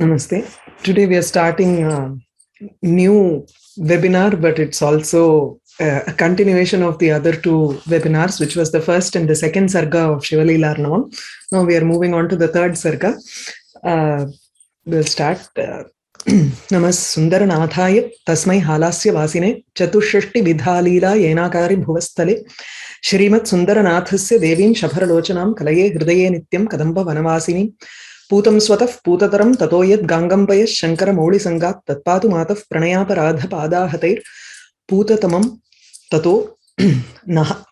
Namaste. Today we are starting a new webinar, but it's also a continuation of the other two webinars, which was the first and the second Sarga of Shivaleelarnavam. Now we are moving on to the third Sarga. We'll start. Namas Sundaranathaya Tasmai Halasya Vasine Chatushashti Vidhalila Yenakari Bhuvastale Shrimat Sundaranathasya Devin Shabharalochanam Kalaye Hridaye Nityam Kadamba Vanavasini Putam Swataf Putataram Tatoyat Gangampaya Shankara Moli Sangat Tatpatu Mataf Pranayaparadha Pada Hatair Putatamam Tato Naha.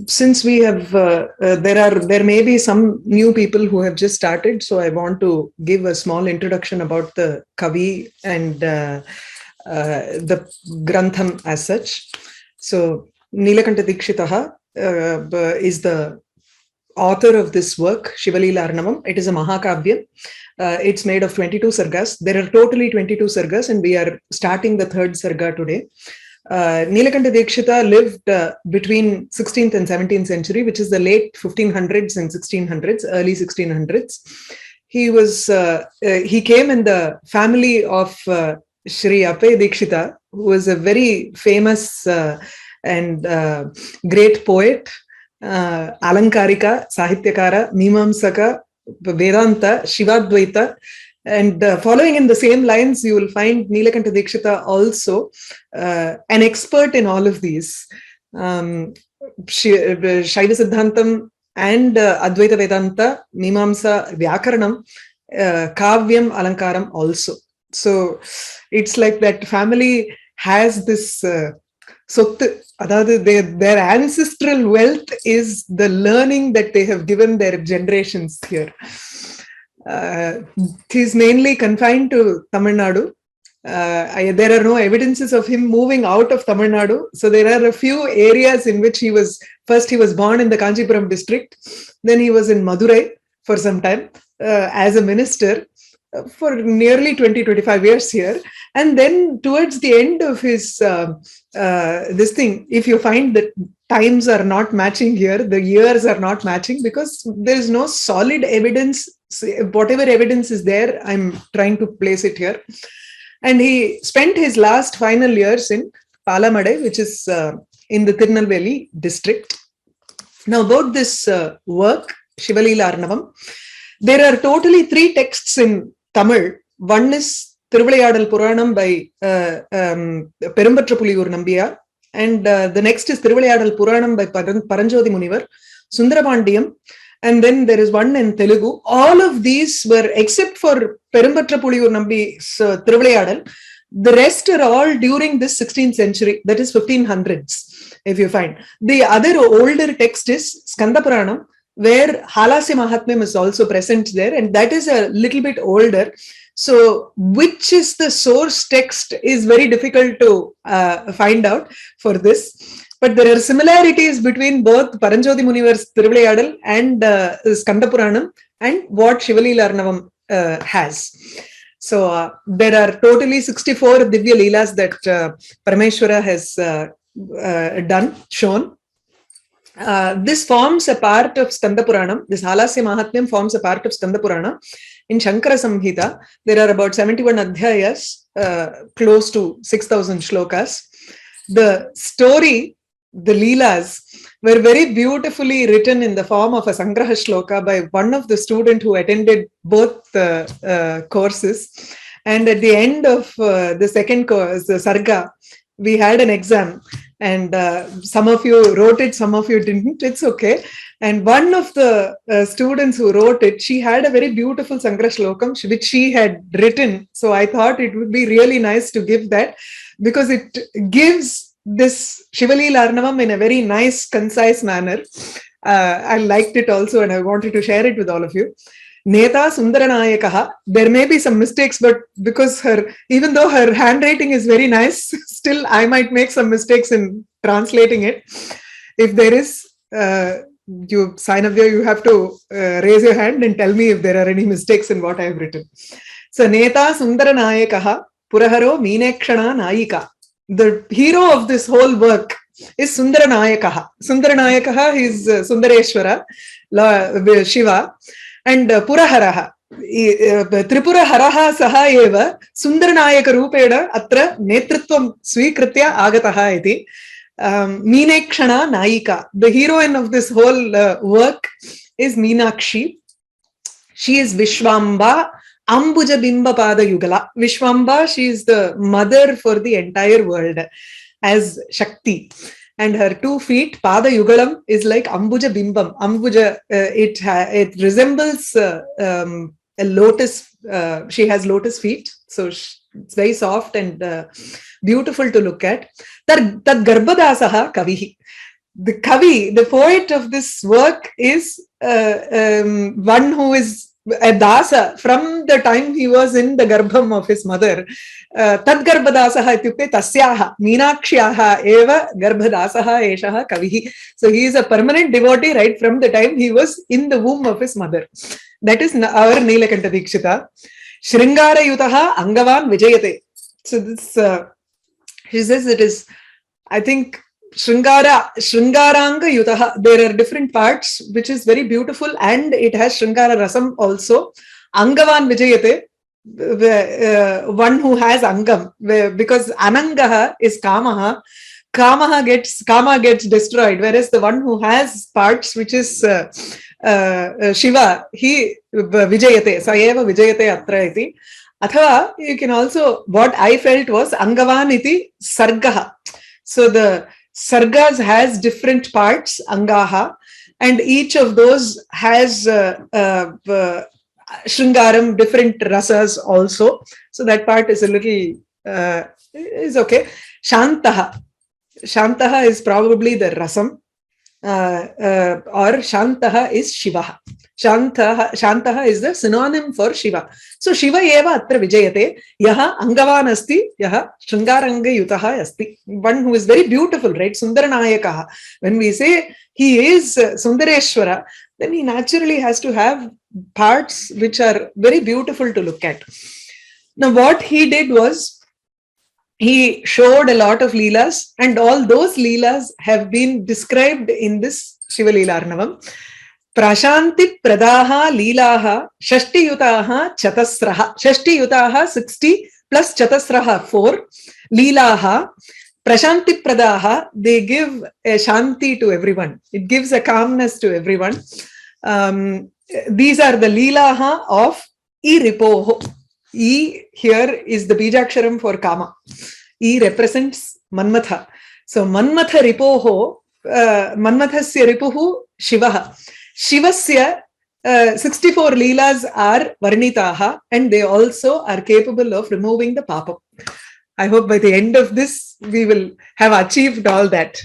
Since we have, there may be some new people who have just started, so I want to give a small introduction about the Kavi and the Grantham as such. So, Nilakanta Dikshitaha is the author of this work, Shivaleelarnavam. It is a Mahakavya. It's made of 22 sargas. There are totally 22 sargas, and we are starting the third sarga today. Nilakanta Dikshita lived between 16th and 17th century, which is the late 1500s and 1600s, early 1600s. He was he came in the family of Shri Appaya Dikshita, who was a very famous and great poet, Alankarika, Sahityakara, Mimamsaka, Vedanta, Shivadvaita. And following in the same lines, you will find Nilakanta Dikshita also an expert in all of these. Shaiva Siddhantam and Advaita Vedanta, Mimamsa, Vyakaranam, Kavyam, Alankaram also. So it's like that family has this their ancestral wealth is the learning that they have given their generations here. He's mainly confined to Tamil Nadu. There are no evidences of him moving out of Tamil Nadu. So there are a few areas in which he was born in the Kanchipuram district. Then he was in Madurai for some time as a minister for nearly 20-25 years here. And then towards the end of his this thing, if you find that times are not matching here, the years are not matching because there is no solid evidence. Whatever evidence is there, I'm trying to place it here. And he spent his last final years in Palamade, which is in the Tirunelveli district. Now, about this work, Shivaleelarnavam, there are totally 3 texts in Tamil. One is Thiruvilayadal Puranam by Perumbatrapuliyur Nambiyar, and the next is Thiruvilayadal Puranam by Paranjodi Munivar, Sundarapandiyam, and then there is one in Telugu. All of these were, except for Perumbatrapuliyur Nambi's Thiruvilayadal, the rest are all during this 16th century, that is 1500s, if you find. The other older text is Skanda Puranam, where Halasya Mahatmyam is also present there, and that is a little bit older. So, which is the source text is very difficult to find out for this. But there are similarities between both Paranjodi Munivar's Thiruvilayadal and Skanda Puranam and what Shivaleelarnavam has. So, there are totally 64 Divya Leelas that Parameshwara has shown. This forms a part of Skanda Puranam. This Halasya Mahatmyam forms a part of Skanda Purana. In Shankara Samhita, there are about 71 adhyayas, close to 6,000 shlokas. The story, the Leelas, were very beautifully written in the form of a Sangraha shloka by one of the students who attended both courses. And at the end of the second course, the Sarga, we had an exam. And some of you wrote it, some of you didn't. It's okay. And one of the students who wrote it, she had a very beautiful Sangra Shlokam, which she had written. So I thought it would be really nice to give that because it gives this Shivaleelarnavam in a very nice, concise manner. I liked it also and I wanted to share it with all of you. Neta Sundaranayakaha. There may be some mistakes, but because even though her handwriting is very nice, still I might make some mistakes in translating it. If there is, you sign up there, you have to raise your hand and tell me if there are any mistakes in what I have written. So, Neta Sundaranayakaha Puraharo Meenekshana Nayika. The hero of this whole work is Sundaranayakaha. Sundaranayakaha is Sundareshwara, Shiva, and Puraharaha. Tripuraharaha saha eva Sundaranayaka rupeda atra netritvam swikritya agataha iti. Meenakshana Naika. The heroine of this whole work is Meenakshi. She is Vishwamba Ambuja Bimba Pada Yugala. Vishwamba, she is the mother for the entire world as Shakti. And her 2 feet, Pada Yugalam, is like Ambuja Bimbam. Ambuja, it resembles a lotus. She has lotus feet. So it's very soft and beautiful to look at. Tad Garbhadasaha Kavihi. The Kavi, the poet of this work, is one who is a dasa from the time he was in the garbham of his mother. Tad Garbhadasaha ityukte tasyaha Meenakshiyaha eva Garbhadasaha eshaha Kavihi. So he is a permanent devotee right from the time he was in the womb of his mother. That is our Nilakanta Dikshita. Shringara Yutaha Angavan Vijayate. So this, he says it is, I think, Shringaranga Yutaha. There are different parts, which is very beautiful, and it has Shringara Rasam also. Angavan Vijayate, one who has Angam, because Anangaha is Kamaha. Kama gets destroyed, whereas the one who has parts, which is Shiva, he Vijayate, Sayeva Vijayate Atra iti. Athava, you can also, what I felt was Angavan iti Sargaha. So the Sargas has different parts, Angaha, and each of those has Shringaram, different rasas also. So that part is a little, is okay. Shantaha. Shantaha is probably the rasam, or Shantaha is Shiva. Shantaha is the synonym for Shiva. So Shiva eva atra vijayate, yaha angavan asti, yaha shringaranga yutaha asti. One who is very beautiful, right? Sundaranayakaha. When we say he is Sundareshwara, then he naturally has to have parts which are very beautiful to look at. Now what he did was, he showed a lot of leelas, and all those leelas have been described in this Shivaleelarnavam. Prashanti Pradaha Leelaha Shashti Yutaha Chatasraha. Shashti Yutaha 60 plus Chatasraha 4. Leelaha Prashanti Pradaha, they give a Shanti to everyone. It gives a calmness to everyone. These are the Leelaha of Ripoho. E here is the Bijaksharam for Kama. E represents Manmatha. So Manmatha Ripoho, Manmathasya Ripuhu Shivaha. Shivasya 64 Leelas are Varnitaha, and they also are capable of removing the Papam. I hope by the end of this, we will have achieved all that.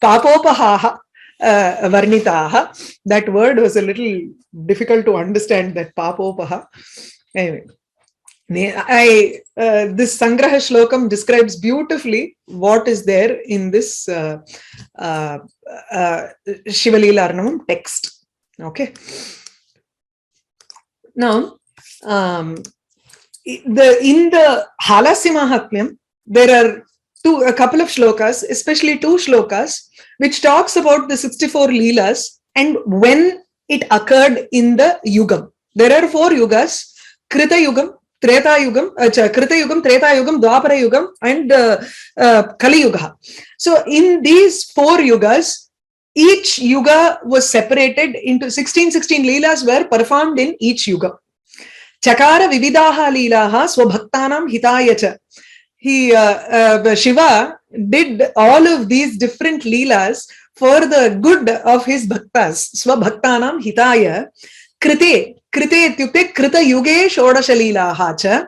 Papopahaha Varnitaha. That word was a little difficult to understand, that Papopaha. Anyway. This Sangraha Shlokam describes beautifully what is there in this Shivaleelarnavam text. Okay. Now, in the Halasya Mahatmyam, there are a couple of shlokas, especially 2 shlokas, which talks about the 64 Leelas and when it occurred in the Yugam. There are 4 Yugas: Krita Yugam, Treta Yugam, Krita Yugam, Treta Yugam, Dwapara Yugam, and Kali Yuga. So in these 4 Yugas, each Yuga was separated into 16 Leelas were performed in each Yuga. Chakara Vividaha Leelaha Swabhaktanam Hitayacha. Shiva did all of these different Leelas for the good of his Bhaktas. Swabhaktanam Hitaya. Krite ityukte krita yuge shodasha leelaha cha,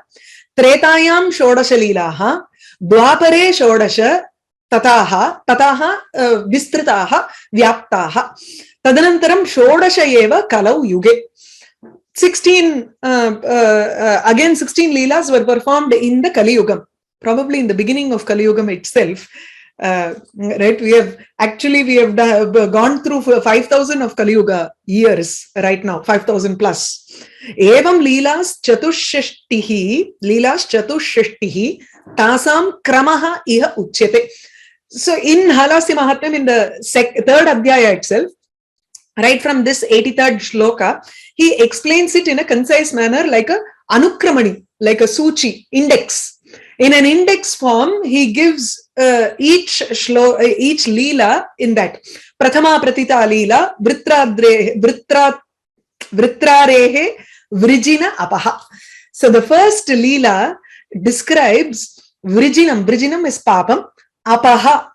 tretayam shodasha leelaha, dwapare shodasha tataha vistritaha vyaptaha, tadanantaram shodasha eva kalau yuge. 16 leelas were performed in the Kali Yugam, probably in the beginning of Kali Yugam itself. Right, we have gone through 5,000 of Kali Yuga years right now, 5,000 plus. Evam leelas chatushashtihi tasam kramaha iha uchyate. So in Halasya Mahatmyam, in the third adhyaya itself, right from this 83rd shloka, he explains it in a concise manner, like a anukramani, like a suchi, index. In an index form, he gives each leela in that. Prathama pratita leela, vritrarehe vrijina apaha. So the first leela describes vrijinam. Vrijinam is papam. Apaha.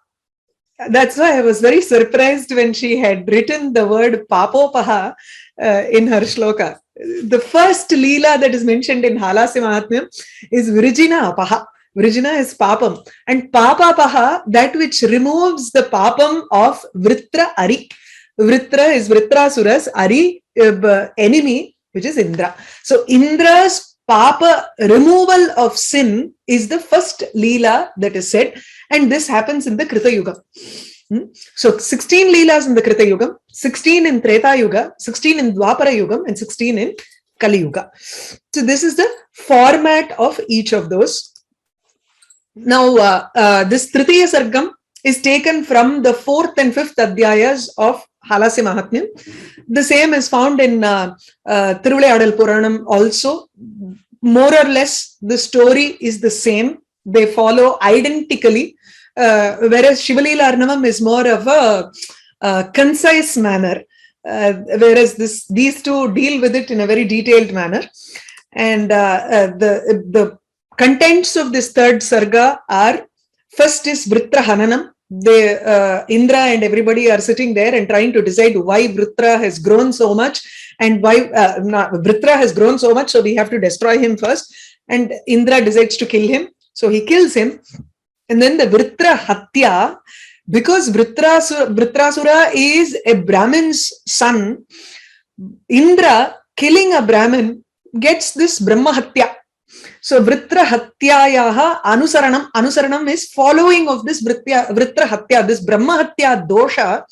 That's why I was very surprised when she had written the word papopaha in her shloka. The first leela that is mentioned in Halasya Mahatmyam is Vrijina apaha. Vrijina is papam. And papapaha, that which removes the papam of Vritra Ari. Vritra is Vritrasura's Ari, enemy, which is Indra. So Indra's papa removal of sin is the first leela that is said, and this happens in the Krita Yuga. So 16 leelas in the Krita Yuga, 16 in Treta Yuga, 16 in Dwapara Yuga, and 16 in Kali Yuga. So this is the format of each of those. Now this Tritiya Sargam is taken from the 4th and 5th adhyayas of Halasya Mahatmyam. The same is found in Thiruvilayadal Puranam also. More or less, the story is the same. They follow identically, whereas Shivaleelarnavam is more of a concise manner, whereas these two deal with it in a very detailed manner. And the contents of this third sarga are, first is Vritra Hananam. Indra and everybody are sitting there and trying to decide why Vritra has grown so much, and why Vritra has grown so much, so we have to destroy him first. And Indra decides to kill him, so he kills him. And then the Vritra Hatya, because Vritrasura is a Brahmin's son, Indra killing a Brahmin gets this Brahma Hatya. So Vritra Hatyayaha Anusaranam. Anusaranam is following of this Vritra Hatya. This Brahma Hatya dosha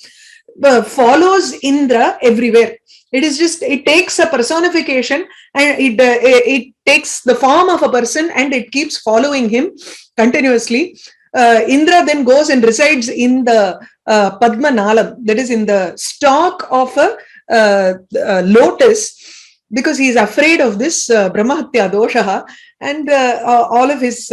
follows Indra everywhere. It is just, it takes a personification and it takes the form of a person and it keeps following him continuously. Indra then goes and resides in the Padma Nalam, that is in the stalk of a lotus, because he is afraid of this Brahmahatya dosha, and all of his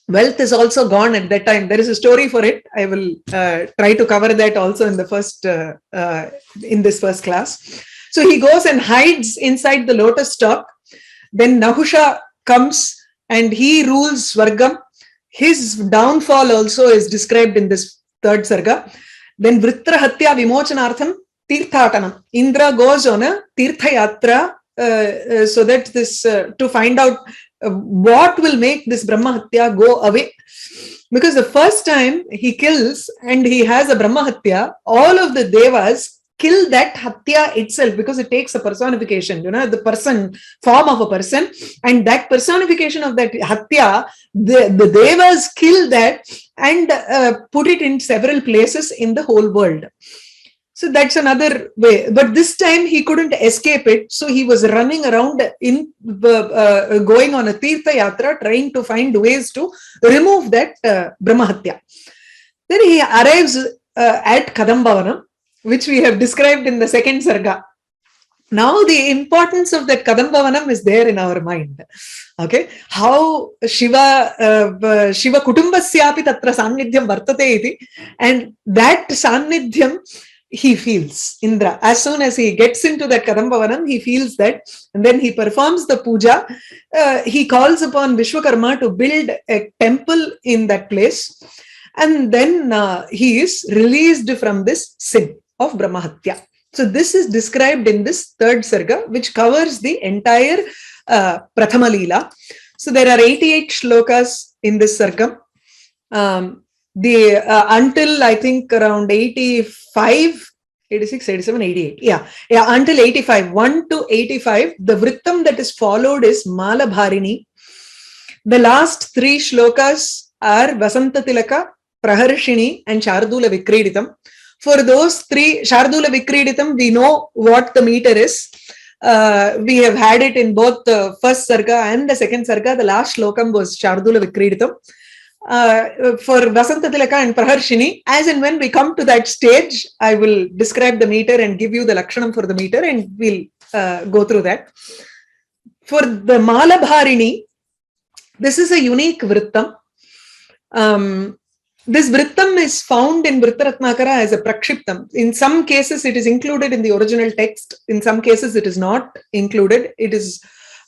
wealth is also gone at that time. There is a story for it. I will try to cover that also in the first in this first class. So he goes and hides inside the lotus stalk. Then Nahusha comes and he rules Swargam. His downfall also is described in this third sarga. Then Vritra Hatya Vimochanartham Tirthatanam. Indra goes on a Tirtha Yatra so that this to find out what will make this Brahma Hatya go away. Because the first time he kills and he has a Brahma Hatya, all of the Devas kill that Hatya itself, because it takes a personification, the person, form of a person, and that personification of that Hatya, the Devas kill that and put it in several places in the whole world. So that's another way. But this time he couldn't escape it. So he was running around in going on a Tirtha Yatra, trying to find ways to remove that Brahma Hatya. Then he arrives at Kadambavanam, which we have described in the second sarga. Now the importance of that Kadambavanam is there in our mind. Okay, how Shiva Kutumbasyapi tatra sannidhyam vartate iti, and that sannidhyam he feels, Indra. As soon as he gets into that Kadambavanam, he feels that, and then he performs the puja. He calls upon Vishwakarma to build a temple in that place, and then he is released from this sin of Brahmahatya. So this is described in this third sarga, which covers the entire Prathama Leela. So there are 88 shlokas in this sargam. Until I think around 85, 86, 87, 88. Yeah, until 85, 1 to 85, the vrittam that is followed is Malabharini. The last 3 shlokas are Vasanta Tilaka, Praharshini, and Shardula Vikriditam. For those 3, Shardula Vikriditam, we know what the meter is. We have had it in both the first sarga and the second sarga. The last shlokam was Shardula Vikriditam. for Vasanta Tilaka and Praharshini. As and when we come to that stage, I will describe the meter and give you the Lakshanam for the meter, and we'll go through that. For the Malabharini, this is a unique Vrittam. This Vrittam is found in Vrittaratnakara as a Prakshiptam. In some cases, it is included in the original text. In some cases, it is not included. It is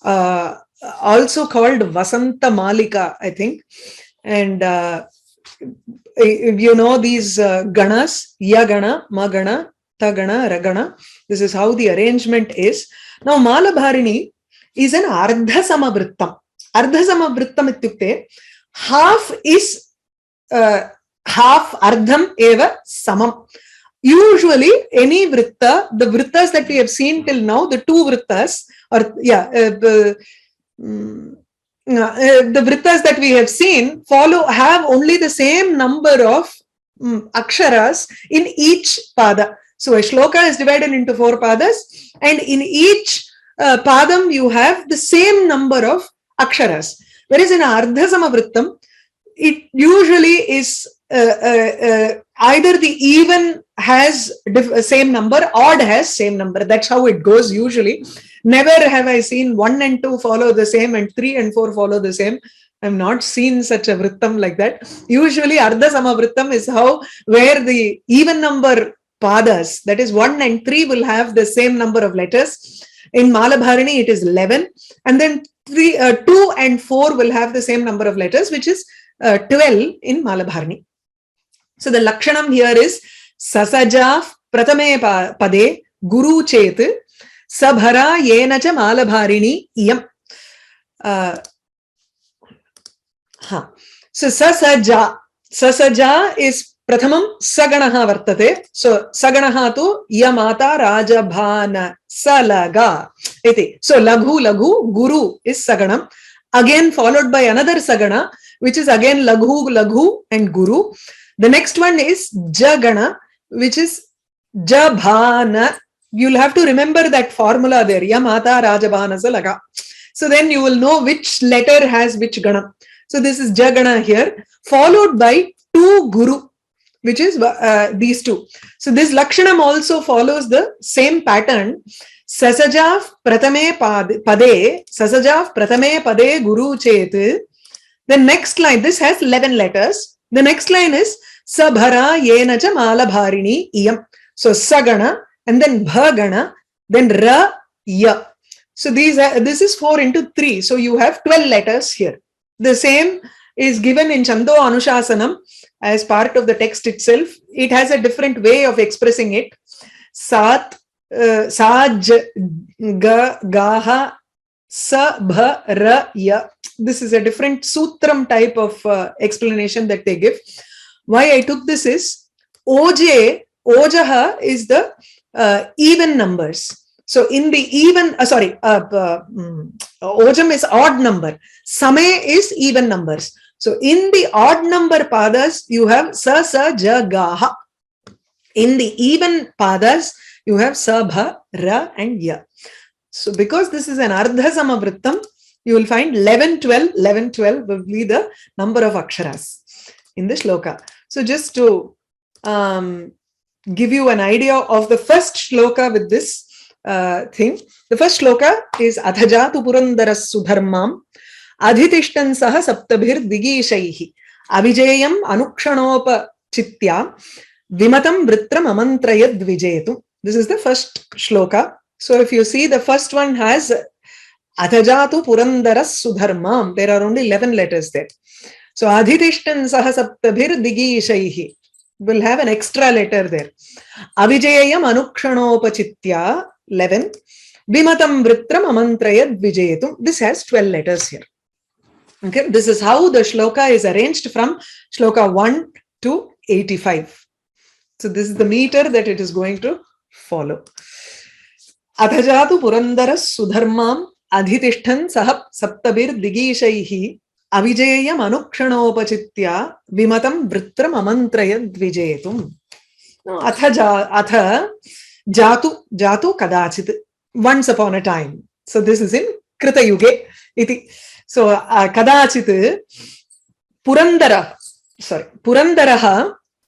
also called Vasanta Malika, I think. And you know these ganas, Yagana, Magana, Tagana, Ragana. This is how the arrangement is. Now, Malabharini is an Ardha Samavrittam. Ardha Samavrittam ityukte, half is half ardham eva samam. Usually, any vritta, the vrittas that we have seen till now, the two vrittas, or the vrittas that we have seen have only the same number of aksharas in each pada. So a shloka is divided into 4 padas, and in each padam you have the same number of aksharas. Whereas in Ardha Samavrittam, it usually is either the even has same number, odd has same number. That's how it goes usually. Never have I seen 1 and 2 follow the same and 3 and 4 follow the same. I've not seen such a vrittam like that. Usually Ardha Samavrittam is where the even number padas, that is 1 and 3, will have the same number of letters. In Malabharini it is 11, and then 2 and 4 will have the same number of letters, which is 12 in Malabharini. So the Lakshanam here is Sasaja Pratame Pade Guru Chet Sabhara Yenacha Malabharini Iyam. So Sasaja is Prathamam Saganaha Vartate. So Saganaha tu Yamata Rajabhana Salaga. So Laghu Laghu Guru is Saganam. Again followed by another Sagana, which is again Laghu Laghu and Guru. The next one is Jagana, which is Jabhana. You'll have to remember that formula there. Yamata Rajabhana Salaga. So then you will know which letter has which Gana. So this is Jagana here, followed by 2 Guru, which is these 2. So this Lakshanam also follows the same pattern. Sasajav Pratame Pade, Sasajav Pratame Pade Guru Chet. The next line, this has 11 letters. The next line is Sabhara Yenacha Malabharini Iyam. So Sagana, and then Bhagana, then Ra Ya. So this is 4 into 3. So you have 12 letters here. The same is given in Chando Anushasanam as part of the text itself. It has a different way of expressing it. Sat, Saj, Ga, Gaha, Sa, Bha, Ra, Ya. This is a different sutram type of explanation that they give. Why I took this is Ojaha is the even numbers. So in the even, Ojam is odd number. Same is even numbers. So in the odd number padas, you have Sa, Sa, Ja, Gaha. In the even padas, you have Sa, Bha, Ra and Ya. So because this is an Ardha Samavrittam, you will find 11, 12, 11, 12 will be the number of aksharas in the shloka. So just to give you an idea of the first shloka with this thing, the first shloka is Athajatu Purandaras Sudharmam Adhitishtan Saha Saptabhir Digishaihi Abhijayam Anukshanopa Chitya Vimatam Vritram Amantrayad Vijetum. This is the first shloka. So if you see, the first one has Athajatu Purandaras Sudharmam. There are only 11 letters there. So Adhitishtan Saha Saptabhir Digishaihi will have an extra letter there. Avijayam Anukshanopa 11. Vimatam Vritram Amantrayad Vijetum. This has 12 letters here. Okay, this is how the shloka is arranged from shloka 1 to 85. So this is the meter that it is going to follow. Athajatu Purandaras Sudharmam Adhitishtan Sahap Saptabir Digishaihi Avijayam Anukshanopachitya Vimatam Vritram Amantrayad Vijetum. Atha Jatu Kadachit. Once upon a time. So this is in Krita Yuge. So Kadachit Purandaraha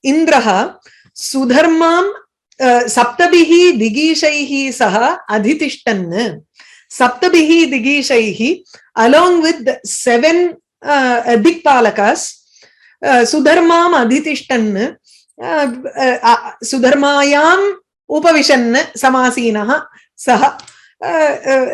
Indraha Sudharmam Saptabihi Digishaihi Saha Adhitishtan. Saptabihi Digishaihi, along with 7 Dikpalakas, Sudharmam Adhitishtan, Sudharmayam Upavishan Samasinaha Saha.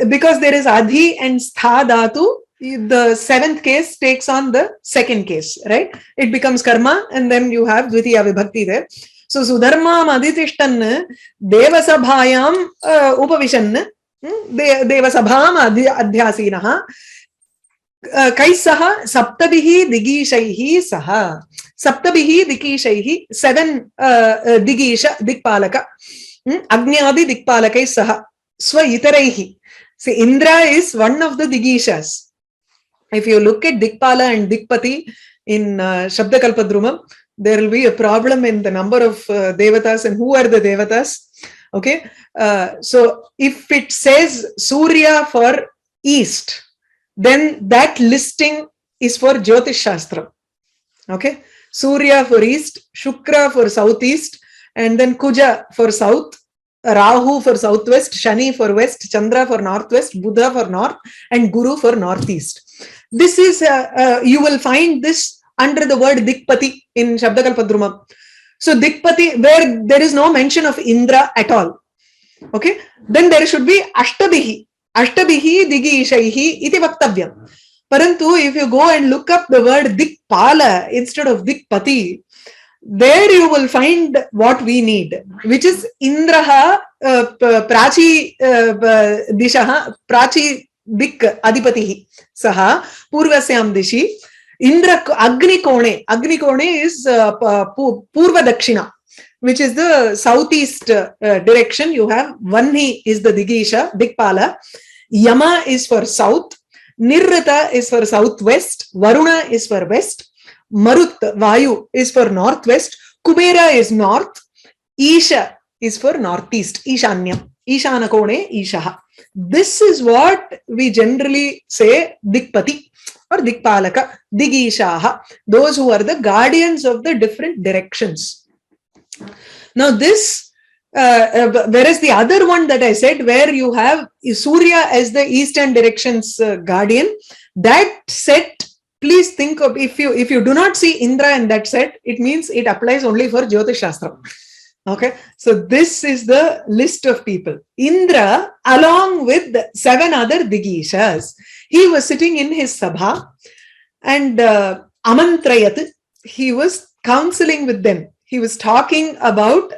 Because there is Adhi and Stha Dhatu, the 7th case takes on the 2nd case, right? It becomes karma, and then you have Dvitiya Vibhakti there. So Sudharmam Adhitishtan Devasabhayam Upavishan Devasabham Adhyasinaha Kaisaha Saptabihi Digishaihi Saha. Saptabihi Digishaihi, 7 Digisha Dikpalaka, Agnyadi Dikpalakai Saha. Swa-itaraihi. See, Indra is one of the Digishas. If you look at Dikpala and Dikpati in Shabdakalpadrumam, there will be a problem in the number of Devatas and who are the Devatas. Okay. So if it says Surya for East, then that listing is for Jyotish Shastra. Okay. Surya for East, Shukra for Southeast, and then Kuja for South, Rahu for Southwest, Shani for West, Chandra for Northwest, Buddha for North, and Guru for Northeast. This is, you will find this under the word Dikpati in Shabdakalpadrumam. So Dikpati, where there is no mention of Indra at all. Okay. Then there should be Ashtabihi. Ashtabihi Digishaihi iti vaktavyam. Parantu, if you go and look up the word Dikpala instead of Dikpati, there you will find what we need, which is Indraha Prachi Dishaha Prachi Dik Adipatihi Saha Purvasyam Dishi Indra Agni Kone. Agni Kone is Purva Dakshina, which is the southeast direction. You have Vanni is the Digisha, Dikpala. Yama is for south. Nirrita is for southwest. Varuna is for west. Marut, Vayu, is for northwest. Kubera is north. Isha is for northeast. Ishanya. Ishana Kone, Ishaha. This is what we generally say Dikpati or Dikpalaka, Digishaha. Those who are the guardians of the different directions. Now this, whereas the other one that I said, where you have Surya as the eastern directions guardian, that set, please think of, if you do not see Indra in that set, it means it applies only for Jyotish Shastra. Okay, so this is the list of people. Indra, along with 7 other Digishas, he was sitting in his sabha and amantrayat, he was counseling with them. He was talking about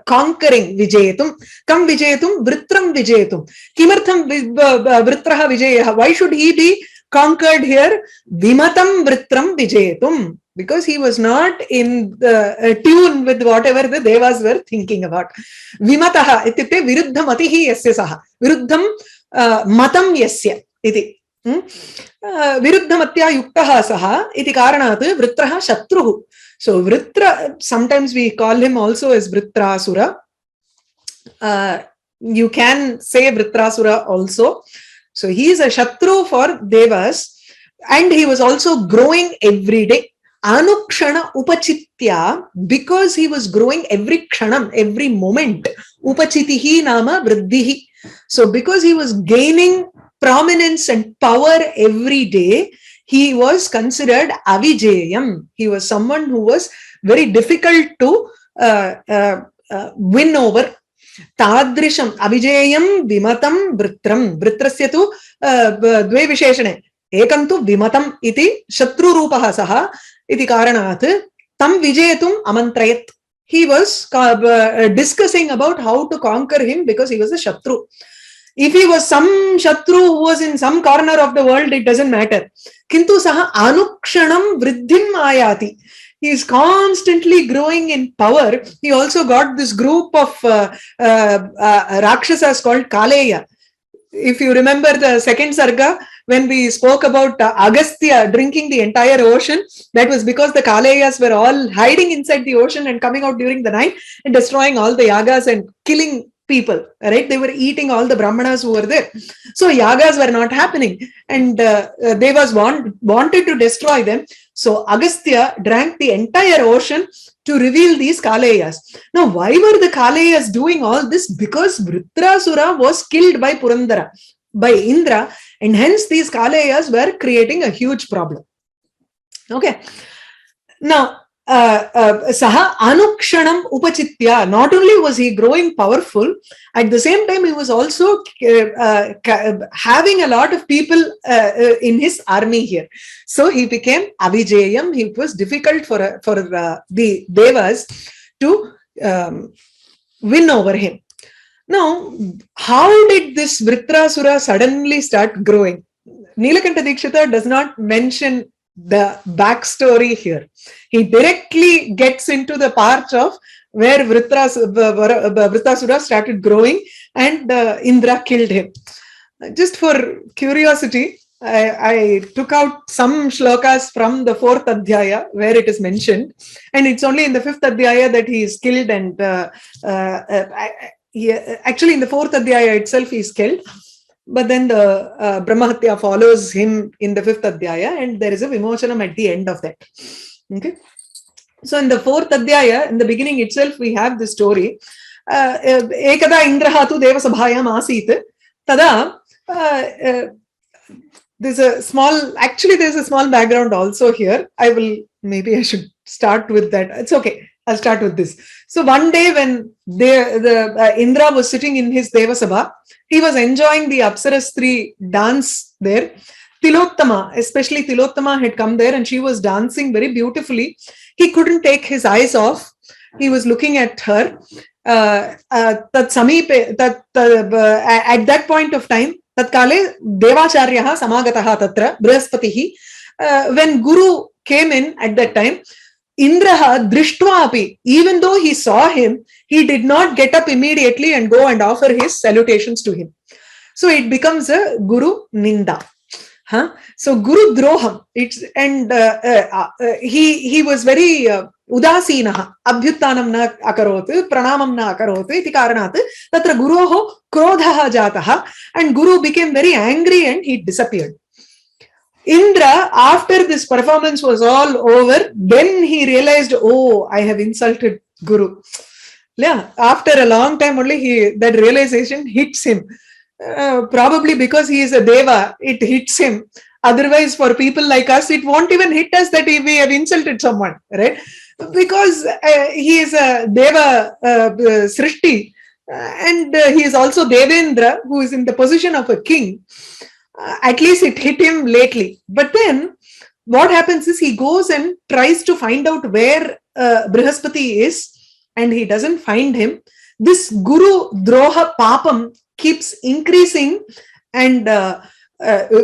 conquering Vijayatum. Kam Vijayatum, Vritram Vijayatum. Kimartham Vritraha Vijayaha. Why should he be conquered here? Vimatam Vritram Vijayatum. Because he was not in the tune with whatever the Devas were thinking about. Vimataha ityukte viruddha matihi yasya saha. Viruddham matam yasya iti. Viruddha matya yuktaha saha iti karanat vritraha shatruhu. So Vritra, sometimes we call him also as Vritrasura. You can say Vritrasura also. So he is a Shatru for Devas, and he was also growing every day. Anukshana upachitya, because he was growing every kshanam, every moment. Upachitihi nama vriddhihi. So because he was gaining prominence and power every day, he was considered avijayam. He was someone who was very difficult to win over. Tadrisham avijayam vimatam vritram. Vritrasya tu dve visheshane. Ekam tu vimatam iti shatru rupaha saha iti karanat tam vijayatum amantrayat. He was discussing about how to conquer him because he was a shatru. If he was some shatru who was in some corner of the world, it doesn't matter. Kintu saha anukshanam vriddhim ayati. He is constantly growing in power. He also got this group of Rakshasas called Kaleya. If you remember the second Sarga, when we spoke about Agastya drinking the entire ocean, that was because the Kaleyas were all hiding inside the ocean and coming out during the night and destroying all the yagas and killing people, right? They were eating all the brahmanas who were there. So yagas were not happening, and Devas wanted to destroy them. So Agastya drank the entire ocean to reveal these Kaleyas. Now, why were the Kaleyas doing all this? Because Vritrasura was killed by Purandara, by Indra, and hence these Kaleyas were creating a huge problem. Okay. Now, Saha Anukshanam Upachitya, not only was he growing powerful, at the same time he was also having a lot of people in his army here. So he became Avijayam. It was difficult for the Devas to win over him. Now, how did this Vritrasura suddenly start growing? Nilakanta Dikshita does not mention the backstory here. He directly gets into the part of where Vritrasura started growing and Indra killed him. Just for curiosity, I took out some shlokas from the 4th Adhyaya where it is mentioned, and it's only in the 5th Adhyaya that he is killed, and actually in the 4th Adhyaya itself he is killed. But then the Brahmahatya follows him in the 5th Adhyaya, and there is a Vimochanam at the end of that. Okay. So in the 4th Adhyaya, in the beginning itself, we have the story. Ekada Indrahatu Devasabhayam Asit. Tada, there's a small background also here. Maybe I should start with that. It's okay. I'll start with this. So one day when Indra was sitting in his Devasabha, he was enjoying the Apsarastri dance there. Tilottama, especially Tilottama, had come there and she was dancing very beautifully. He couldn't take his eyes off. He was looking at her. At that point of time, Tatkale Devacharyaha Samagataha Tatra Brihaspatihi. When Guru came in at that time, Indraha Drishtvapi, even though he saw him, he did not get up immediately and go and offer his salutations to him. So it becomes a Guru Ninda. So Guru Droham, he was very udasinaha, abhyuttanam na akarot, pranamam na akarot, iti karanat, tatra guroho krodhaha jataha, and Guru became very angry and he disappeared. Indra, after this performance was all over, then he realized, oh, I have insulted Guru. Yeah, after a long time only that realization hits him. Probably because he is a Deva, it hits him. Otherwise, for people like us, it won't even hit us that we have insulted someone, right? Because he is a Deva Srishti, and he is also Devendra, who is in the position of a king. At least it hit him lately. But then what happens is he goes and tries to find out where Brihaspati is, and he doesn't find him. This Guru Droha Papam keeps increasing, and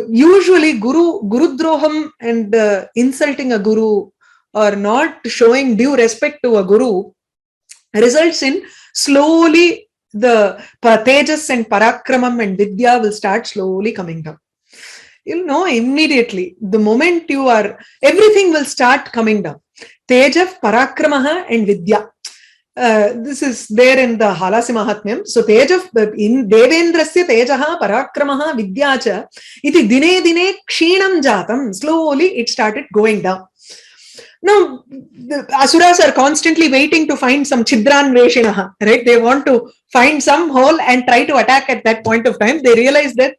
usually Guru Droham and insulting a Guru or not showing due respect to a Guru results in slowly the Tejas and Parakramam and Vidya will start slowly coming down. You'll know immediately, the moment you are, everything will start coming down. Teja, Parakramaha and Vidya. This is there in the Halasi Mahatmyam. So Teja, in Devendrasya Tejaha Parakramaha Vidyacha, iti dine dine kshinam jatam. Slowly it started going down. Now, the Asuras are constantly waiting to find some Chidran Veshinaha, right? They want to find some hole and try to attack at that point of time. They realize that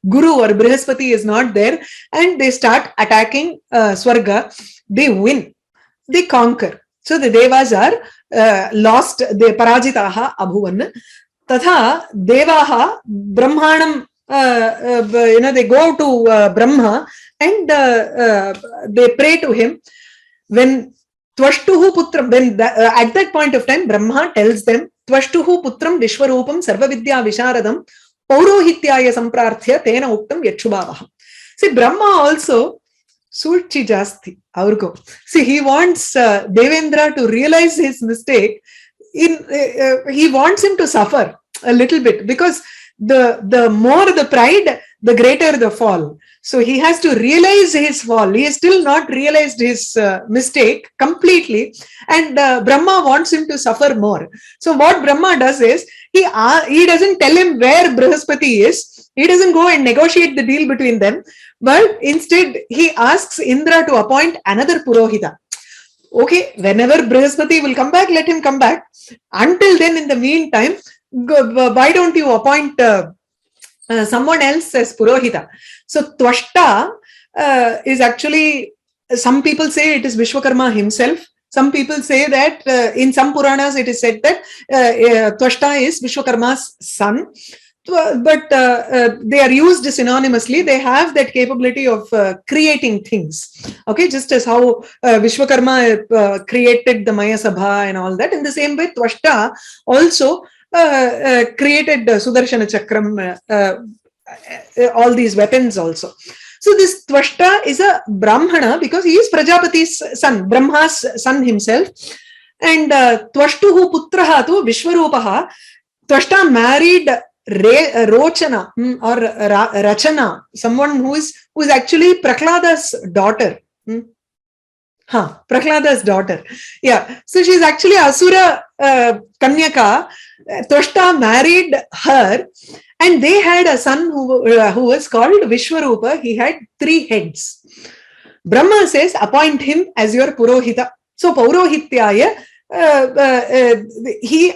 Guru or Brihaspati is not there, and they start attacking Sarga. They win. They conquer. So the Devas are lost. They Parajitaha Abhuvan. Tatha Devaha Brahmanam, they go to Brahma and they pray to him. When Tvashtuhu Putram, at that point of time, Brahma tells them, Tvashtuhu Putram Vishwarupam Sarvavidya Visharadam Paurohityaya Samprarthya Tena Uktam Yachubhavaham. See, Brahma also Surchi Jasti, Aurgo. See, he wants Devendra to realize his mistake. He wants him to suffer a little bit, because the more the pride, the greater the fall. So he has to realize his fall. He has still not realized his mistake completely, and Brahma wants him to suffer more. So what Brahma does is, he doesn't tell him where Brihaspati is. He doesn't go and negotiate the deal between them, but instead he asks Indra to appoint another Purohita. Okay, whenever Brihaspati will come back, let him come back. Until then, in the meantime, why don't you appoint someone else as Purohita? So Twashta is actually, some people say it is Vishwakarma himself. Some people say that in some Puranas it is said that Twashta is Vishwakarma's son. But they are used synonymously. They have that capability of creating things. Okay, just as how Vishwakarma created the Maya Sabha and all that. In the same way, Twashta also created Sudarshana Chakram, all these weapons also. So this Twashta is a Brahmana because he is Prajapati's son, Brahma's son himself. And Twashtuhu Putraha tu Vishwarupaha. Twashta married Rochana or Rachana, someone who is actually Prahlada's daughter. Prahlada's daughter. Yeah. So she's actually Asura Kanyaka. Twashta married her, and they had a son who was called Vishwarupa. He had 3 heads. Brahma says, appoint him as your Purohita. So Paurohityaya, he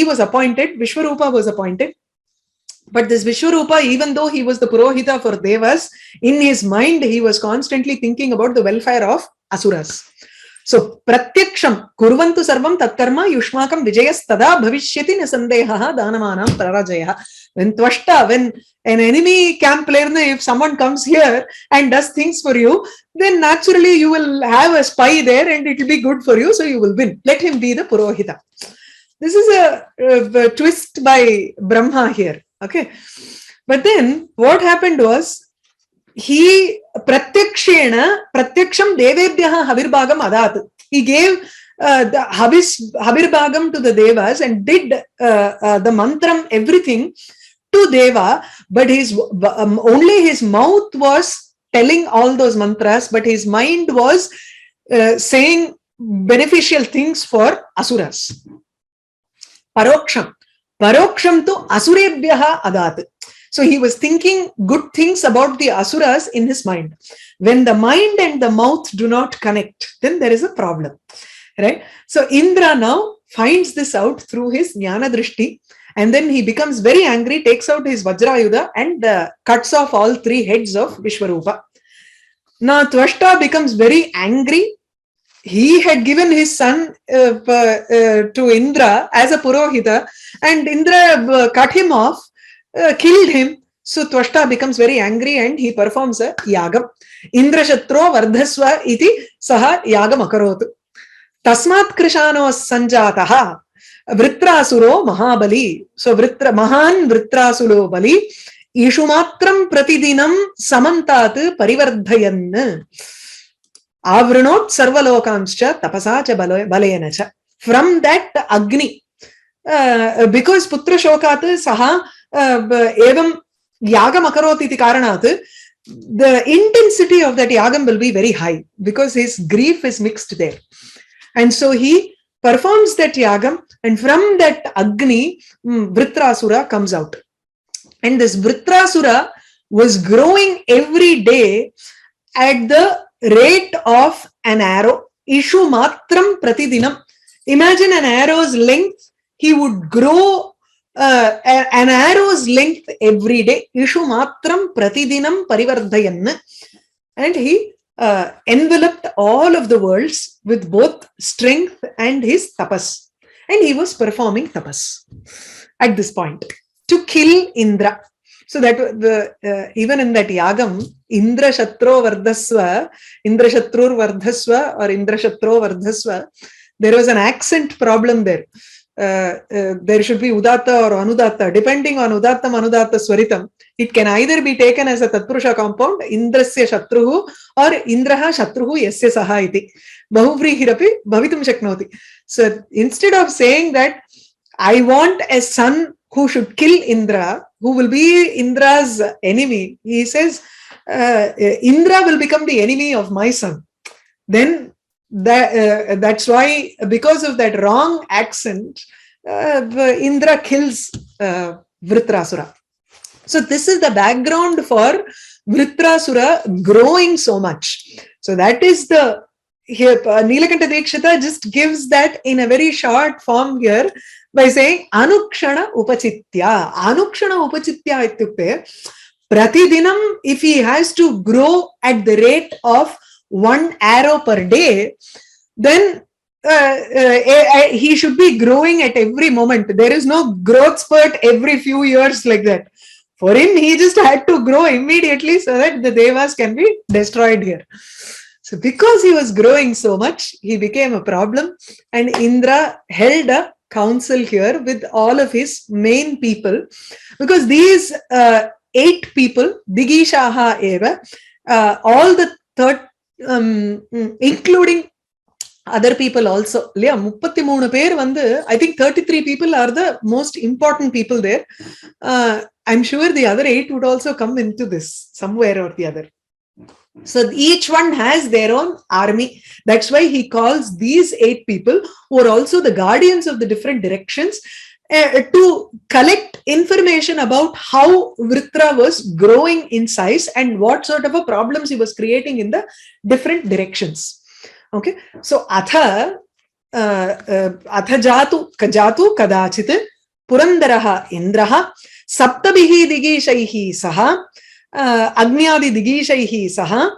was appointed, Vishwarupa was appointed. But this Vishwarupa, even though he was the Purohita for Devas, in his mind, he was constantly thinking about the welfare of Asuras. So, Pratyaksham, Kurvantu Sarvam Tatkarma Yushmakam Vijayas Tada Bhavishyati Nasandeha Danamanam Prarajaya. When Twashta, when an enemy camp player, if someone comes here and does things for you, then naturally you will have a spy there and it will be good for you, so you will win. Let him be the Purohita. This is a twist by Brahma here. Okay, but then what happened was he pratyaksham devebhyaha havirbhagam adat. He gave the havirbhagam to the devas and did the mantram, everything to Deva, but only his mouth was telling all those mantras, but his mind was saying beneficial things for asuras. Paroksham tu asurebhyaha adat. So he was thinking good things about the asuras in his mind. When the mind and the mouth do not connect, then there is a problem, right? So Indra now finds this out through his jnana drishti, and then he becomes very angry, takes out his Vajrayudha and cuts off all 3 heads of Vishwarupa. Now Twashta becomes very angry. He had given his son to Indra as a Purohita, and Indra cut him off, killed him. So Twashta becomes very angry and he performs a yagam. Indra Shatro Vardhasva iti saha yagam akarotu. Tasmat Krishano Sanjataha Vritrasuro Mahabali. So Mahan Vritrasulo Bali Ishumatram Pratidinam Samantat Parivardhayan. Avranot sarvalokanscha tapasacha balayenacha. From that Agni, because Putra Shokat saha evam yagam akarot iti karanat, the intensity of that yagam will be very high because his grief is mixed there. And so he performs that yagam, and from that Agni, Vritrasura comes out. And this Vritrasura was growing every day at the rate of an arrow. Ishu matram pratidinam. Imagine an arrow's length. He would grow an arrow's length every day. Ishu matram pratidinam parivardhayan. And he enveloped all of the worlds with both strength and his tapas. And he was performing tapas at this point to kill Indra. So that even in that yagam, Indra Shatro Vardhasva, Indra Shatrur Vardhasva or Indra Shatro Vardhasva, there was an accent problem there. There should be Udatta or Anudatta, depending on Udattam, Anudatta, Swaritam. It can either be taken as a Tatpurusha compound, Indrasya Shatruhu, or Indraha Shatruhu Yasya Saha iti. Bahuvrihirapi Bhavitum Shaknoti. So instead of saying that I want a son who should kill Indra, who will be Indra's enemy, he says, Indra will become the enemy of my son. Then that's why, because of that wrong accent, Indra kills Vritrasura. So this is the background for Vritrasura growing so much. So that is the here Nilakanta Dikshita just gives that in a very short form here by saying Anukshana Upachitya. Anukshana Upachitya ityukte Pratidinam, if he has to grow at the rate of 1 arrow per day, then he should be growing at every moment. There is no growth spurt every few years like that. For him, he just had to grow immediately so that the devas can be destroyed here. So because he was growing so much, he became a problem, and Indra held a council here with all of his main people, because these 8 people, Digishaha eva, all the third, including other people also. I think 33 people are the most important people there. I'm sure the other 8 would also come into this somewhere or the other. So each one has their own army. That's why he calls these 8 people, who are also the guardians of the different directions, to collect information about how Vritra was growing in size and what sort of a problems he was creating in the different directions. Okay, so atha jatu kadachit purandaraha indraha saptabihi digishaihi saha Agnyadi Digishaihi Saha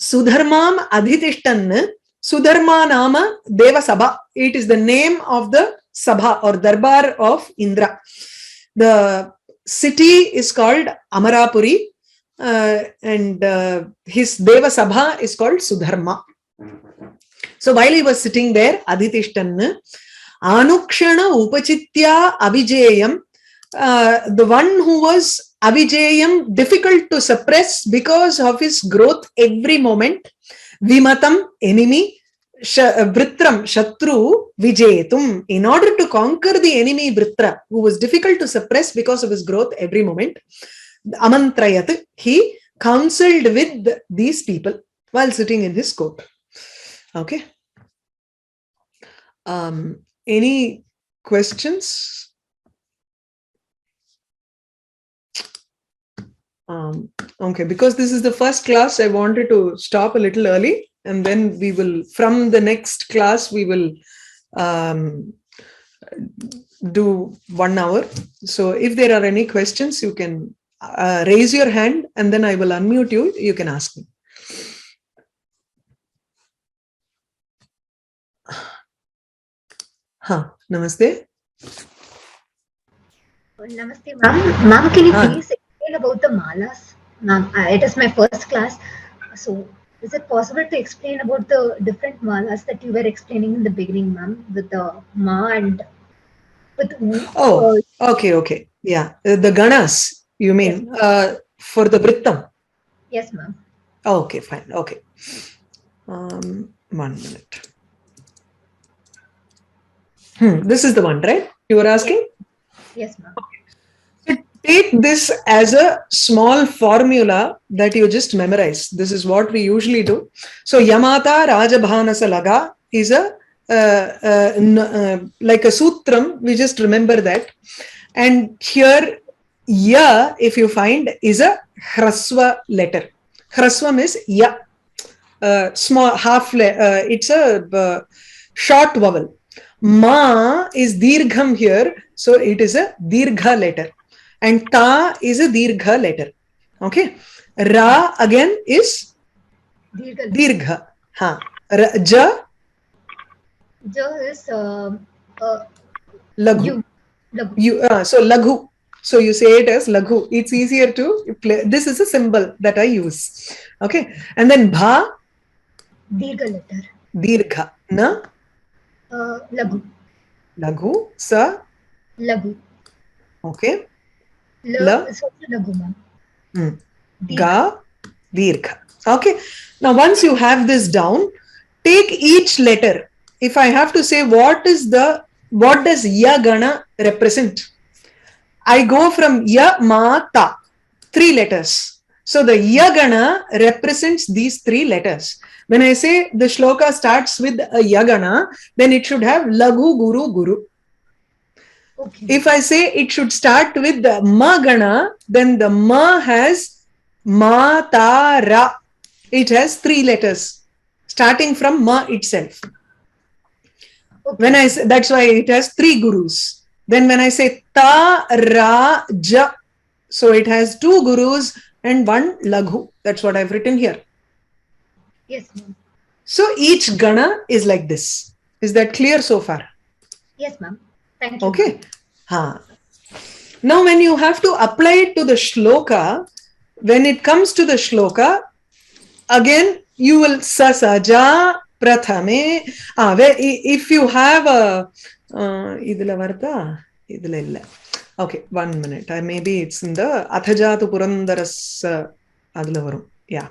Sudharmam Adhitishtan. Sudharma Nama Deva Sabha. It is the name of the Sabha or Darbar of Indra. The city is called Amarapuri, and his Deva Sabha is called Sudharma. So while he was sitting there, Adhitishtan, Anukshana Upachitya Abhijayam, the one who was Avijayam, difficult to suppress because of his growth every moment. Vimatam, enemy. Vritram, Shatru, Vijayatum. In order to conquer the enemy Vritra, who was difficult to suppress because of his growth every moment, Amantrayat, he counseled with these people while sitting in his court. Okay. Any questions? Okay, because this is the first class, I wanted to stop a little early, and then we will, from the next class, we will do 1 hour. So if there are any questions, you can raise your hand, and then I will unmute you. You can ask me. Namaste. Namaste, ma'am. Ma'am, can you please explain about the malas? Ma'am, it is my first class. So, is it possible to explain about the different malas that you were explaining in the beginning, ma'am, with the ma and with... Okay. Yeah. The ganas, you mean, yes. For the Vrittam? Yes, ma'am. Okay, fine. Okay. 1 minute. This is the one, right? You were asking? Yes, ma'am. So take this as a small formula that you just memorize. This is what we usually do. So Yamata Rajabhanasa Laga is a like a sutram. We just remember that. And here, ya, if you find, is a hraswa letter. Hraswam is ya. Small half. It's a short vowel. Ma is dirgham here, so it is a dirgha letter, and ta is a dirgha letter. Okay, ra again is dirgha. Ja is laghu. So laghu. So you say it as laghu. It's easier to play. This is a symbol that I use. Okay, and then bha, dirgha letter. Dirgha. Na. Laghu. Laghu. Sa. Laghu. Okay. La is also laghu, ma'am. Ga. Dirgha. Okay. Now, once you have this down, take each letter. If I have to say what does ya gana represent? I go from ya, ma, ta. 3 letters. So the ya gana represents these 3 letters. When I say the shloka starts with a yagana, then it should have laghu, guru, guru. Okay. If I say it should start with the ma gana, then the ma has ma, ta, ra. It has 3 letters starting from ma itself. Okay. When I say, that's why it has 3 gurus. Then when I say ta, ra, ja, so it has 2 gurus and 1 laghu. That's what I've written here. Yes, ma'am. So each gana is like this. Is that clear so far? Yes, ma'am. Thank you. Okay. Now when you have to apply it to the shloka, when it comes to the shloka, again you will sasaja prathame. If you have a idula vartha, idula illa. Okay, 1 minute. Maybe it's in the athajatu purandaras adula varum. Yeah.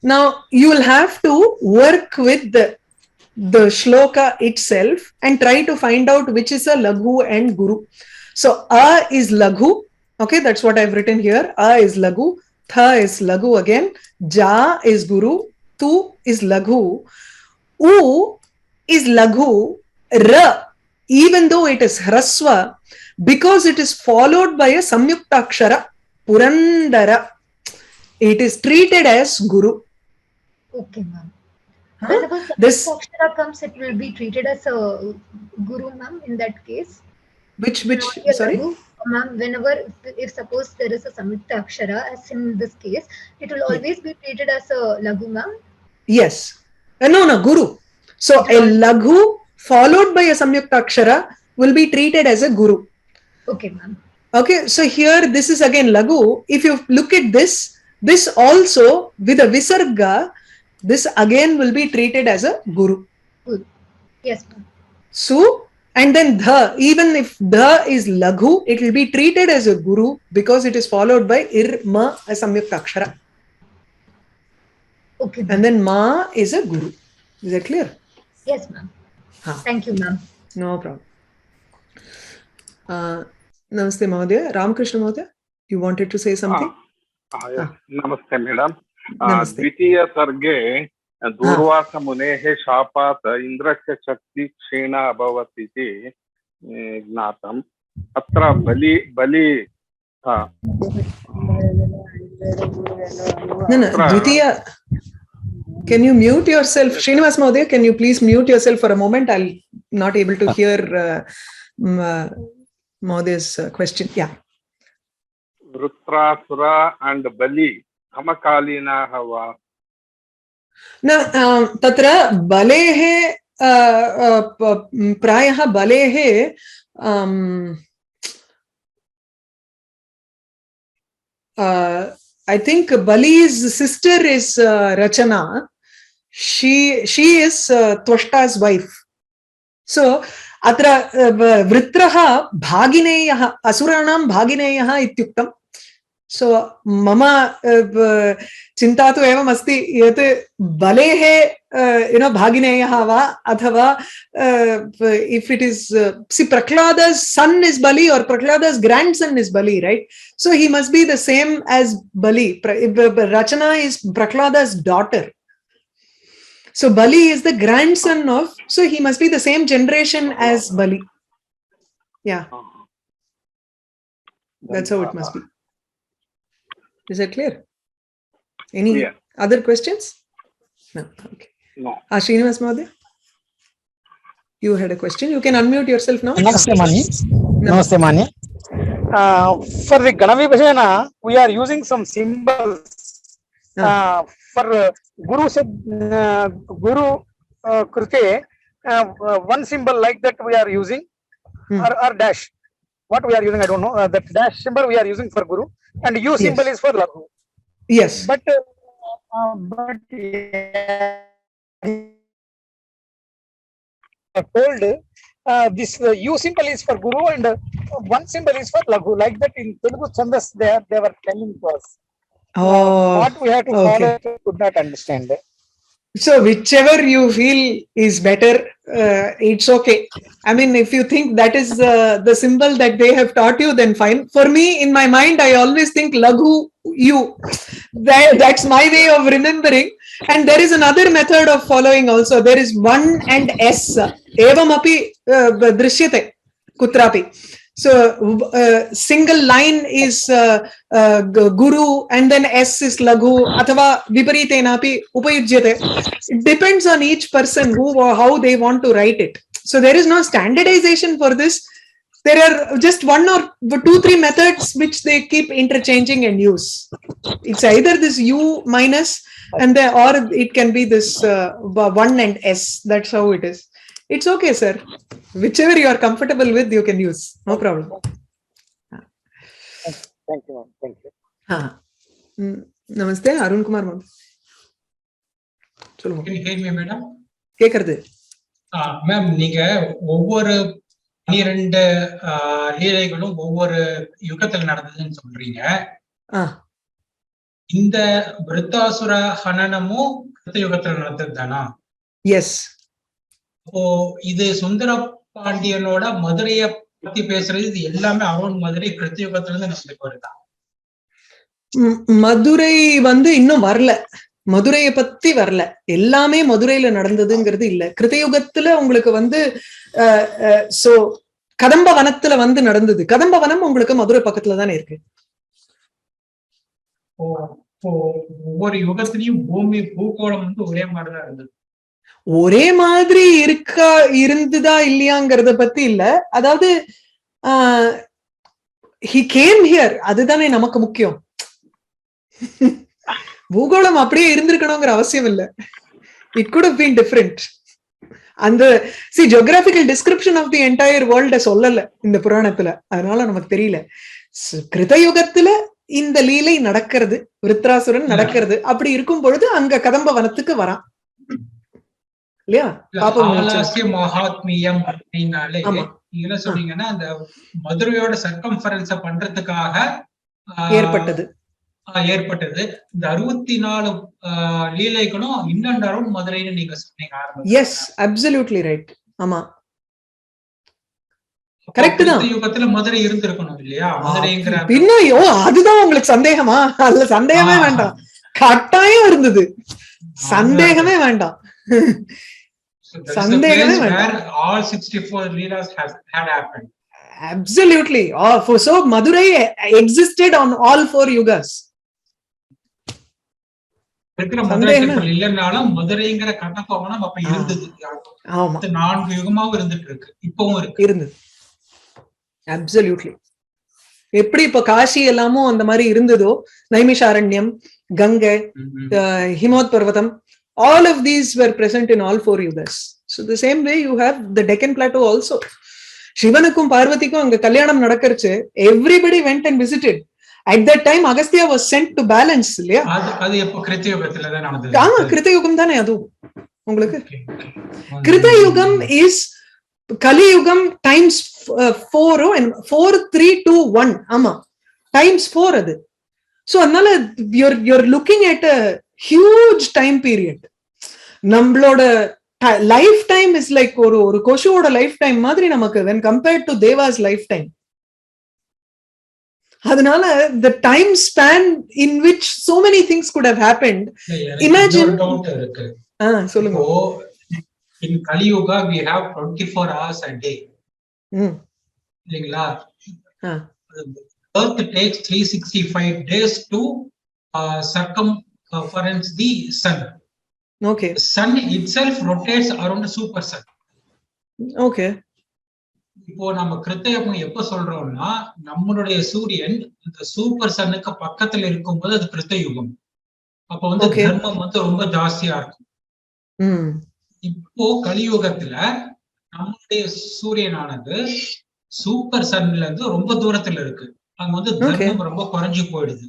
Now you will have to work with the shloka itself and try to find out which is a laghu and guru. So a is laghu. Okay, that's what I've written here. A is laghu, tha is laghu again, ja is guru, tu is laghu, u is laghu, ra, even though it is hraswa, because it is followed by a samyuktakshara, purandara, it is treated as guru. Okay, ma'am. Whenever This Akshara comes, it will be treated as a guru, ma'am, in that case. which sorry? Ma'am, whenever, if suppose there is a Samyukta Akshara, as in this case, it will always be treated as a Laghu, ma'am? Yes. No, guru. So a laghu followed by a samyukta akshara will be treated as a guru. Okay, ma'am. Okay, so here this is again laghu. If you look at this also with a visarga, this again will be treated as a guru. Good. Yes, ma'am. So, and then dha, even if dha is laghu, it will be treated as a guru because it is followed by ir, ma, a samyukta akshara. Okay, ma'am. And then ma is a guru. Is that clear? Yes, ma'am. Thank you, ma'am. No problem. Namaste, Mahodaya. Ramakrishna Mahodaya, you wanted to say something? Yes. Namaste, madam. Namaste. Dvitiya sarge Durvasa munehe shapat indrasya shakti kshena abhavat iti jnatam. Atra bali No, Dvitiya, can you mute yourself? Srinivas Mahodaya, can you please mute yourself for a moment? I'll not able to hear Mahodiya's question. Yeah. Vrutrasura and Bali Kamakalina hava. Na tatra balehe प्रायः balehe I think Bali's sister is Rachana. She is Twashta's wife. So atra vritraha bhagineyah asuranam bhagineyah ityuktam. So mama चिंता तो एवं अस्ति यत् बलेः bhagineyah va athava if it is see Prahlada's son is Bali or Prahlada's grandson is Bali, right? So he must be the same as Bali. Rachana is Prahlada's daughter. So Bali is the grandson of, so he must be the same generation as Bali. Yeah. That's how it must be. Is that clear? Any other questions? No. Okay. No. Srinivas Mahodaya, you had a question. You can unmute yourself now. Namaste, Mani. Namaste, Mani. For the Ganavibhajana, we are using some symbols. For Guru said, Guru Krute, one symbol like that we are using, or dash. What we are using, I don't know. That dash symbol we are using for Guru, and U symbol is for Laghu. Yes. But told this U symbol is for Guru and one symbol is for Laghu. Like that in Telugu Chandas, they were telling to us. What we have to follow, I could not understand. So whichever you feel is better, it's okay. I mean, if you think that is the symbol that they have taught you, then fine. For me, in my mind, I always think laghu you. That's my way of remembering. And there is another method of following also. There is 1 and S. Evam api drishyate kutrapi. So single line is guru and then S is laghu athava viparitenapi upayujyate. It depends on each person who or how they want to write it. So there is no standardization for this. There are just 1 or 2, 3 methods which they keep interchanging and use. It's either this U minus and then, or it can be this 1 and S. That's how it is. It's okay, sir. Whichever you are comfortable with, you can use. No problem. Thank you, ma'am. Thank you. Namaste, Arun Kumar ma'am. Can you hear me, madam? கேக்குறது. Ma'am, நீங்க ஒவ்வொரு 12 லீலைகளும் ஒவ்வொரு யுகத்துல நடந்ததுன்னு சொல்றீங்க. இந்த விருத்தாசுர ஹனனமும் கிருத்த யுகத்துல நடந்தது தானா? எஸ். இப்போ இது சுந்தர பாண்டியனோட மதுரைய பத்தி பேசுறது, இது எல்லாமே அரௌண்ட் மதுரை கிருத்த யுகத்துல இருந்து நம்மளுக்கு வருதா? மதுரை இன்னும் வரல. மதுரையை பத்தி வரல. எல்லாமே மதுரையில நடந்ததுங்கிறது இல்ல. கிருத்தயுகத்துல உங்களுக்கு சோ கதம்ப வனத்துல நடந்தது. கதம்ப வனம் உங்களுக்கு மதுரை பக்கத்துல தானே இருக்கு. ஒவ்வொரு யுகத்திலையும் பூமி பூகோளம் ஒரே மாதிரிதான் இருந்தது. ஒரே மாதிரி இருந்துதா இல்லையாங்கிறத பத்தி இல்ல. அதாவது he came here, அதுதானே நமக்கு முக்கியம். பூகோளம் அப்படியே இருந்திருக்கணுங்கிற அவசியம் இல்ல. It could have been different. அந்த geographical description of the entire world சொல்லல இந்த புராணத்துல. அதனால நமக்கு தெரியல. கிருத்தயுகத்துல இந்த லீலை நடக்கிறது, விருத்ராசுரன் நடக்கிறது. அப்படி இருக்கும் பொழுது அங்க கதம்ப வனத்துக்கு வரான் இல்லையா? மகாத்மியம் அப்படின்னாலே நீங்க சொன்னீங்கன்னா அந்த மதுரையோட சர்க்கம்ஃபரன்ஸ பண்றதுக்காக ஏற்பட்டது. இந்த 64 லீலைகளும் இன்னும் அரௌண்ட் மதுரைன்னு நீங்க சொன்னீங்க. Yes, absolutely right. ஆமா, கரெக்ட் தான். யுகத்துல மதுரை இருந்திருக்கணும் இல்லையா? மதுரைங்கிற அதுதான் உங்களுக்கு சந்தேகமா? அதுல சந்தேகமே வேண்டாம். கட்டாயம் இருந்தது. சந்தேகமே வேண்டாம். சந்தேகமே வேண்டாம். All 64 leelas had happened. Absolutely. So Madurai existed on all 4 yugas. இல்லனாலும் மதுரைங்கிற கட்டபவனம் அப்ப இருந்தது. ஆமா, 4 யுகமாவும் இருந்துட்டு இருக்கு, இப்பவும் இருந்தது. Absolutely. எப்படி இப்ப காசி எல்லாமும் அந்த மாதிரி இருந்ததோ, நைமிஷாரண்யம், கங்கை, ஹிமோத் பர்வதம், all of these were present in all 4 yugas. So the same way you have the Deccan Plateau also. சிவனுக்கும் பார்வதிக்கும் அங்க கல்யாணம் நடக்கிறச்சு. Everybody went and visited. At that time Agastya was sent to balance இல்லையா? அது எப்போ கிருத்தயுகத்துல தான் நடந்தது. ஆமா, கிருத்தயுகம் தானே அது உங்களுக்கு. கிருத்தயுகம் is கலியுகம் times 4 and 4 3 2 1. ஆமா, times 4 அது. So அதனால you're looking at a huge time period. நம்மளோட லைஃப் டைம் இஸ் லைக் ஒரு கொசுவோட லைஃப் டைம் மாதிரி நமக்கு when compared to Deva's lifetime. அதனால the time span in which so many things could have happened. Imagine. சொல்லுங்க. In Kali Yuga we have 24 hours a day. இல்லைங்களா? Earth takes 365 days to circumference the sun. Okay. The sun itself rotates around the super sun. Okay. இப்போ நம்ம கிருத்தயுகம் எப்ப சொல்றோம்னா, நம்மளுடைய சூரியன் இந்த super சன்னுக்கு பக்கத்துல இருக்கும்போது அது கிருத்தயுகம். அப்ப தர்மம் ரொம்ப ஜாஸ்தியா இருக்கும். இப்போ கலியுகத்துல நம்மளுடைய சூரியனானது சூப்பர் சன்ல இருந்து ரொம்ப தூரத்துல இருக்கு. அங்க தர்மம் ரொம்ப குறைஞ்சு போயிடுது.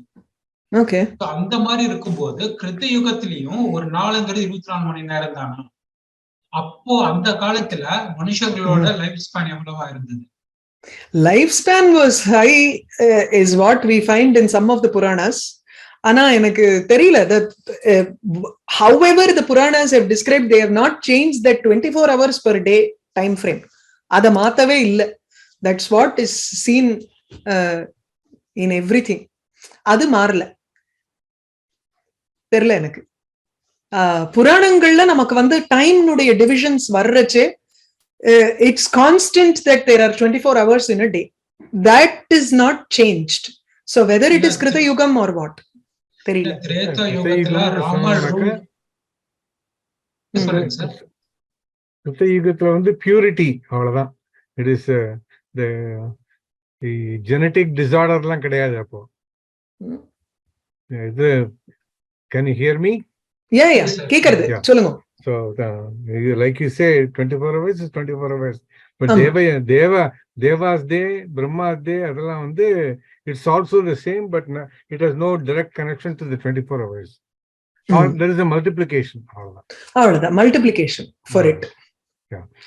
அந்த மாதிரி இருக்கும்போது கிருத்த யுகத்திலையும் ஒரு நாளுங்கிறது 24 மணி நேரம் தானா? அப்போ அந்த காலத்துல மனுஷங்களோட லைஃப் ஸ்பேன் எவ்வளவா இருந்தது? Life span was high is what we find in some of the Puranas. ஆனா எனக்கு தெரியல that however the Puranas have described, they have not changed that 24 hours per day time frame. அத மாத்தவே இல்ல. That's what is seen in everything. அது மாறல. தெரியல எனக்கு. புராணங்கள்ல நமக்கு வந்து டைம்னுடைய divisions வர்றச்சே it's constant that there are 24 hours in a day. That is not changed. So whether it is Krita Yugam or what, தெரியல. திரேதா யுகத்துல ராமர் சொல்லுங்க சார். கிருத்த யுகத்துல வந்து பியூரிட்டி, அவ்வளவுதான். It is the genetic disorder எல்லாம் கிடையாது. அப்போ இது can you hear me? Yeah, கேக்குறது சொல்லுங்க. So like you say 24 hours is 24 hours, but Deva's day, Brahma's day, அதெல்லாம் வந்து it's also the same, but it has no direct connection to the 24 hours. Or there is a multiplication. அவ்வளவுதான் multiplication for it.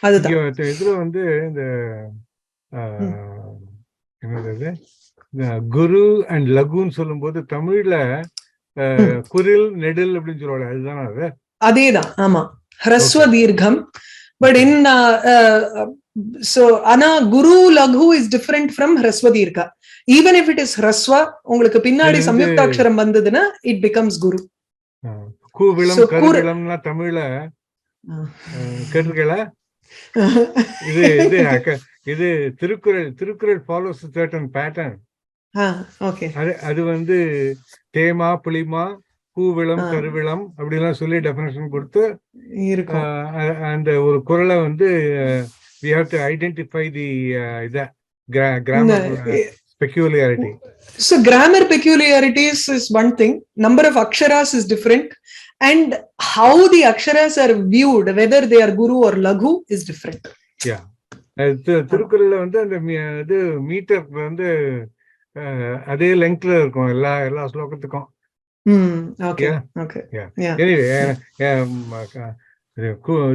அதுதான் இதுல வந்து இந்த என்னது குரு and லகுன்னு சொல்லும்போது தமிழ்ல குரில் நெடில் அப்படின்னு சொல்லுவாங்க. அதுதானே அது? அதேதான். ஆமா, ஹ்ரஸ்வ தீர்க்கம். But in so ana guru laghu is different from hraswa dirgha. Even if it is hraswa, உங்களுக்கு பின்னாடி சம்யுக்தாட்சரம் வந்ததுன்னா it becomes guru. கூவிளம் கருவிளம்னா தமிழ்ல கேட்டிருக்கீங்களா? இது Thirukkural follows a certain pattern. அது வந்து தேமா புளிமா பூவிளம் கருவிளம் அப்படிலாம் சொல்லி டெஃபினேஷன் கொடுத்து அந்த ஒரு குறளை வந்து we have to identify the grammar peculiarity. So grammar peculiarities is one thing, number of aksharas is different, and how the aksharas are viewed, whether they are guru or laghu, is different. Yeah, திருக்குறள்ல வந்து அந்த இது metre வந்து அதே லெங்க்ல இருக்கும் எல்லா ஸ்லோகத்துக்கும்.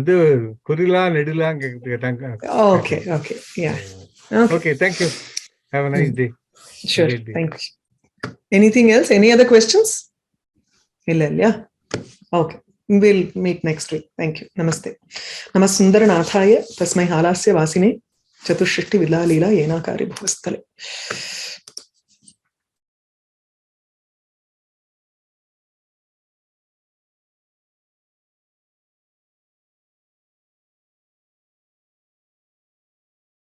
இது குறிலா நெடுலான்னு கேட்டாங்க. Okay, yeah. Okay, thank you. Have a nice day. Sure, thank you. Anything else? Any other questions? Illa. Okay, we'll meet next week. Thank you. Namaste. Namassundaranathaya tasmai halasya vasine chatushshishti vidalila yenakari bhuvastale.